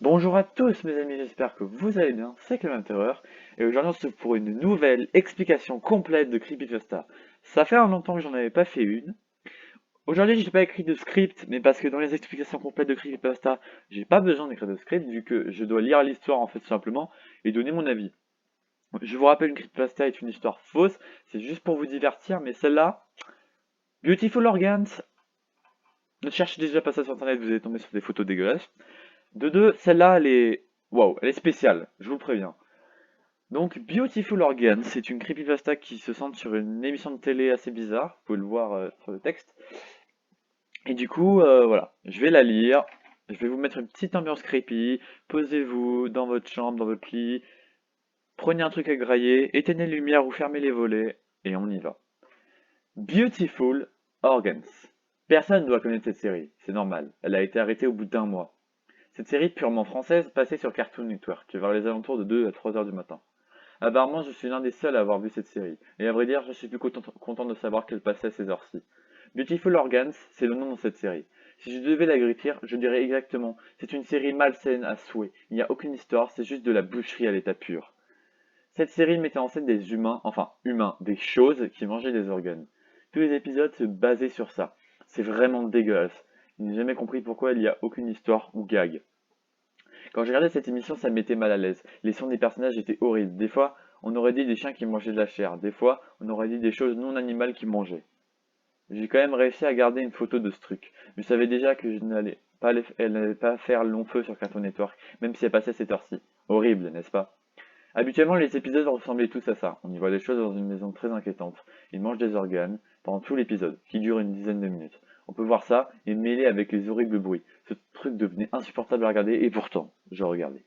Bonjour à tous mes amis, j'espère que vous allez bien, c'est Clément Terreur, et aujourd'hui on se retrouve pour une nouvelle explication complète de Creepypasta. Ça fait un longtemps que j'en avais pas fait une. Aujourd'hui je n'ai pas écrit de script, mais parce que dans les explications complètes de Creepypasta, j'ai pas besoin d'écrire de script, vu que je dois lire l'histoire en fait tout simplement, et donner mon avis. Je vous rappelle, une Creepypasta est une histoire fausse, c'est juste pour vous divertir, mais celle-là, Beautiful Organs, ne cherchez déjà pas ça sur internet, vous allez tomber sur des photos dégueulasses. De deux, celle-là elle est... Waouh, elle est spéciale, je vous le préviens. Donc, Beautiful Organs, c'est une creepypasta qui se centre sur une émission de télé assez bizarre, vous pouvez le voir sur le texte. Et du coup, voilà, je vais la lire, je vais vous mettre une petite ambiance creepy, posez-vous dans votre chambre, dans votre lit, prenez un truc à grailler, éteignez les lumières ou fermez les volets, et on y va. Beautiful Organs. Personne ne doit connaître cette série, c'est normal, elle a été arrêtée au bout d'un mois. Cette série purement française passait sur Cartoon Network, vers les alentours de 2 à 3 heures du matin. Apparemment, je suis l'un des seuls à avoir vu cette série, et à vrai dire, je suis plus content de savoir qu'elle passait à ces heures-ci. Beautiful Organs, c'est le nom de cette série. Si je devais la décrire, je dirais exactement, c'est une série malsaine à souhait. Il n'y a aucune histoire, c'est juste de la boucherie à l'état pur. Cette série mettait en scène des humains, enfin humains, des choses qui mangeaient des organes. Tous les épisodes se basaient sur ça. C'est vraiment dégueulasse. Je n'ai jamais compris pourquoi il n'y a aucune histoire ou gag. Quand je regardais cette émission, ça me mettait mal à l'aise. Les sons des personnages étaient horribles. Des fois, on aurait dit des chiens qui mangeaient de la chair. Des fois, on aurait dit des choses non animales qui mangeaient. J'ai quand même réussi à garder une photo de ce truc. Je savais déjà que elle n'allait pas faire long feu sur Cartoon Network, même si elle passait à cette heure-ci. Horrible, n'est-ce pas? Habituellement, les épisodes ressemblaient tous à ça. On y voit des choses dans une maison très inquiétante. Ils mangent des organes pendant tout l'épisode, qui dure une dizaine de minutes. On peut voir ça et mêler avec les horribles bruits. Ce truc devenait insupportable à regarder et pourtant, je regardais.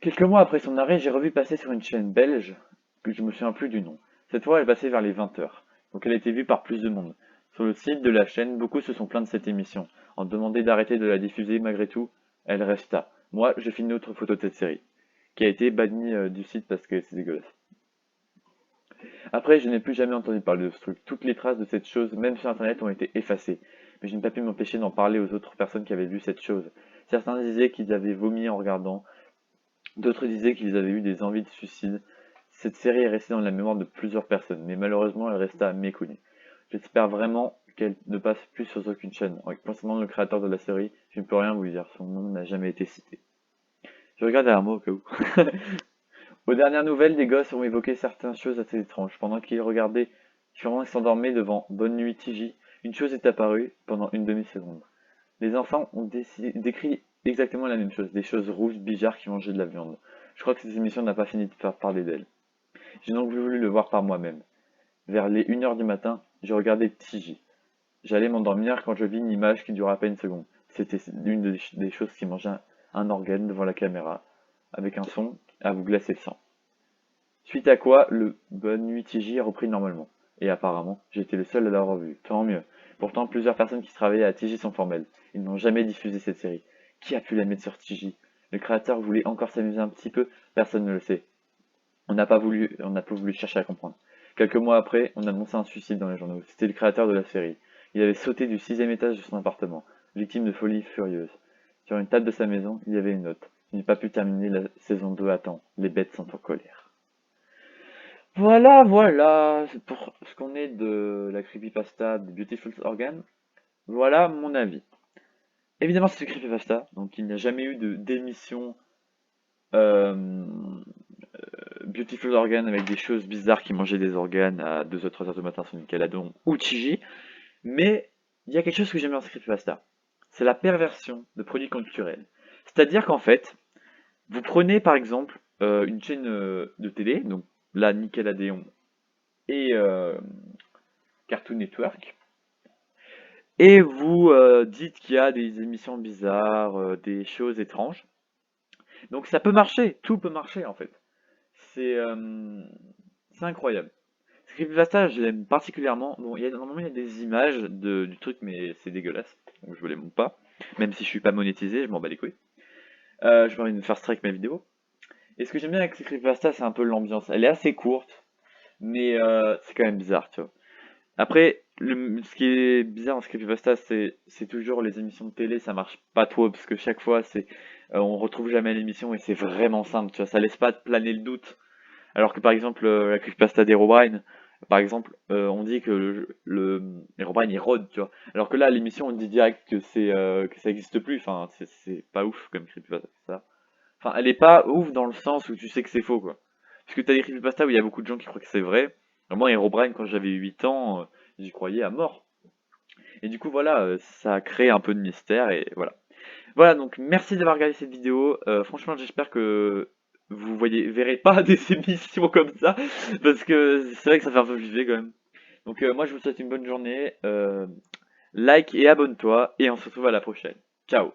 Quelques mois après son arrêt, j'ai revu passer sur une chaîne belge, que je me souviens plus du nom. Cette fois, elle passait vers les 20 heures, donc elle a été vue par plus de monde. Sur le site de la chaîne, beaucoup se sont plaints de cette émission, en demandant d'arrêter de la diffuser malgré tout. Elle resta. Moi, je fais une autre photo de cette série, qui a été bannie du site parce que c'est dégueulasse. Après, je n'ai plus jamais entendu parler de ce truc. Toutes les traces de cette chose, même sur internet, ont été effacées. Mais je n'ai pas pu m'empêcher d'en parler aux autres personnes qui avaient vu cette chose. Certains disaient qu'ils avaient vomi en regardant, d'autres disaient qu'ils avaient eu des envies de suicide. Cette série est restée dans la mémoire de plusieurs personnes, mais malheureusement elle resta méconnue. J'espère vraiment qu'elle ne passe plus sur aucune chaîne. Concernant le créateur de la série, je ne peux rien vous dire, son nom n'a jamais été cité. Je regarde à un mot au cas où. Aux dernières nouvelles, des gosses ont évoqué certaines choses assez étranges. Pendant qu'ils s'endormaient devant Bonne Nuit TJ, une chose est apparue pendant une demi-seconde. Les enfants ont décrit exactement la même chose, des choses rouges bizarres qui mangeaient de la viande. Je crois que cette émission n'a pas fini de faire parler d'elle. J'ai donc voulu le voir par moi-même. Vers les 1 heure du matin, je regardais TJ. J'allais m'endormir quand je vis une image qui dura à peine une seconde. C'était l'une des choses qui mangeait un organe devant la caméra, avec un son à vous glacer le sang. Suite à quoi, le Bonne Nuit TJ a repris normalement. Et apparemment, j'étais le seul à l'avoir vu. Tant mieux. Pourtant, plusieurs personnes qui travaillaient à TJ sont formelles. Ils n'ont jamais diffusé cette série. Qui a pu la mettre sur TJ? Le créateur voulait encore s'amuser un petit peu? Personne ne le sait. On n'a pas voulu chercher à comprendre. Quelques mois après, on annonçait un suicide dans les journaux. C'était le créateur de la série. Il avait sauté du 6e étage de son appartement, victime de folie furieuse. Sur une table de sa maison, il y avait une note. Je n'ai pas pu terminer la saison 2 à temps. Les bêtes sont en colère. Voilà, voilà, c'est pour ce qu'on est de la creepypasta de Beautiful Organ. Voilà mon avis. Évidemment, c'est une creepypasta, donc il n'y a jamais eu de d'émission euh, Beautiful Organ avec des choses bizarres qui mangeaient des organes à 2 ou 3 heures du matin sur Nickelodeon ou Chiji. Mais il y a quelque chose que j'aime bien dans ce creepypasta. C'est la perversion de produits culturels. C'est-à-dire qu'en fait, vous prenez par exemple une chaîne de télé, donc là Nickelodeon et Cartoon Network, et vous dites qu'il y a des émissions bizarres, des choses étranges. Donc ça peut marcher, tout peut marcher en fait. C'est euh, c'est incroyable. Creepypasta, je l'aime particulièrement. Bon, normalement il y a des images du truc, mais c'est dégueulasse, donc je ne les montre pas. Même si je suis pas monétisé, je m'en bats les couilles. Je envie de me faire strike ma vidéo. Et ce que j'aime bien avec ces creepypasta, c'est un peu l'ambiance. Elle est assez courte, mais c'est quand même bizarre, tu vois. Après, ce qui est bizarre dans ce creepypasta, c'est toujours les émissions de télé, ça marche pas trop, parce que chaque fois, c'est on retrouve jamais l'émission et c'est vraiment simple, tu vois, ça laisse pas planer le doute. Alors que par exemple, la creepypasta d'Herobrine, par exemple, on dit que Herobrine il rôde, tu vois. Alors que là, à l'émission, on dit direct que que ça existe plus. Enfin, c'est pas ouf comme creepypasta. Enfin, elle est pas ouf dans le sens où tu sais que c'est faux, quoi. Parce que t'as des creepypasta où il y a beaucoup de gens qui croient que c'est vrai. Moi, Herobrine, quand j'avais 8 ans, j'y croyais à mort. Et du coup, voilà, ça crée un peu de mystère et voilà. Voilà, donc merci d'avoir regardé cette vidéo. Franchement, j'espère que vous verrez pas des émissions comme ça, parce que c'est vrai que ça fait un peu flipper quand même. Donc moi, je vous souhaite une bonne journée. Like et abonne-toi, et on se retrouve à la prochaine. Ciao!